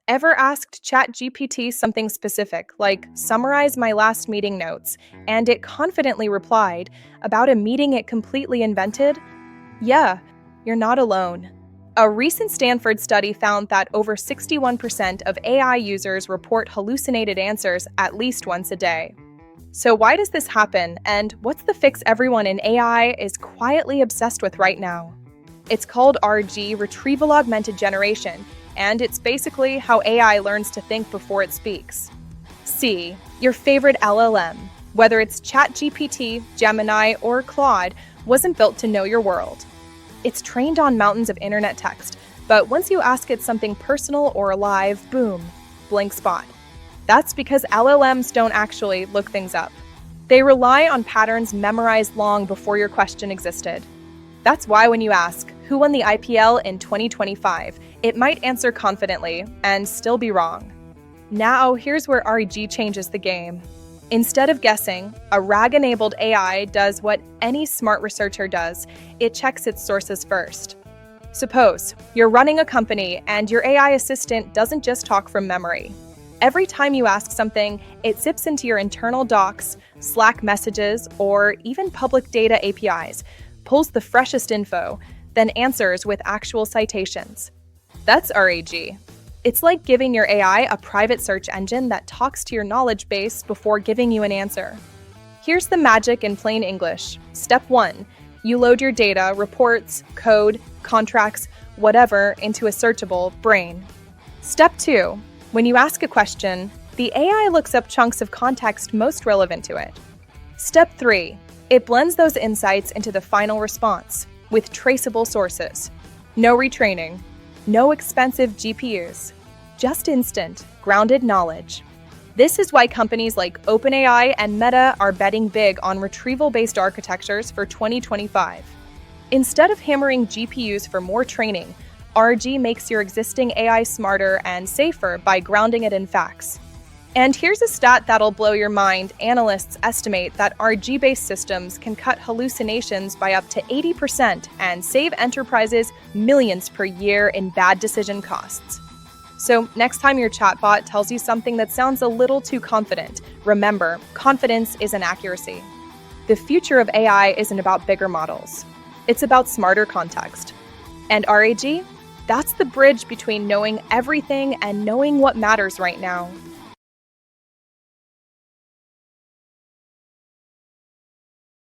Ever asked ChatGPT something specific, like summarize my last meeting notes, and it confidently replied about a meeting it completely invented? Yeah, you're not alone. A recent Stanford study found that over 61% of AI users report hallucinated answers at least once a day. So, why does this happen, and what's the fix everyone in AI is quietly obsessed with right now? It's called RG, Retrieval-Augmented Generation, and it's basically how AI learns to think before it speaks. C, your favorite LLM, whether it's ChatGPT, Gemini, or Claude, wasn't built to know your world. It's trained on mountains of internet text, but once you ask it something personal or alive, boom, blank spot. That's because LLMs don't actually look things up. They rely on patterns memorized long before your question existed. That's why when you ask, who won the IPL in 2025, it might answer confidently and still be wrong. Now, here's where REG changes the game. Instead of guessing, a RAG-enabled AI does what any smart researcher does. It checks its sources first. Suppose you're running a company and your AI assistant doesn't just talk from memory. Every time you ask something, it zips into your internal docs, Slack messages, or even public data APIs, pulls the freshest info, then answers with actual citations. That's RAG. It's like giving your AI a private search engine that talks to your knowledge base before giving you an answer. Here's the magic in plain English. Step 1. You load your data, reports, code, contracts, whatever, into a searchable brain. Step 2. When you ask a question, the AI looks up chunks of context most relevant to it. Step 3. It blends those insights into the final response, with traceable sources. No retraining. No expensive GPUs, just instant, grounded knowledge. This is why companies like OpenAI and Meta are betting big on retrieval-based architectures for 2025. Instead of hammering GPUs for more training, RG makes your existing AI smarter and safer by grounding it in facts. And here's a stat that'll blow your mind. Analysts estimate that RG-based systems can cut hallucinations by up to 80% and save enterprises millions per year in bad decision costs. So next time your chatbot tells you something that sounds a little too confident, remember, confidence isn't accuracy. The future of AI isn't about bigger models. It's about smarter context. And RAG? That's the bridge between knowing everything and knowing what matters right now.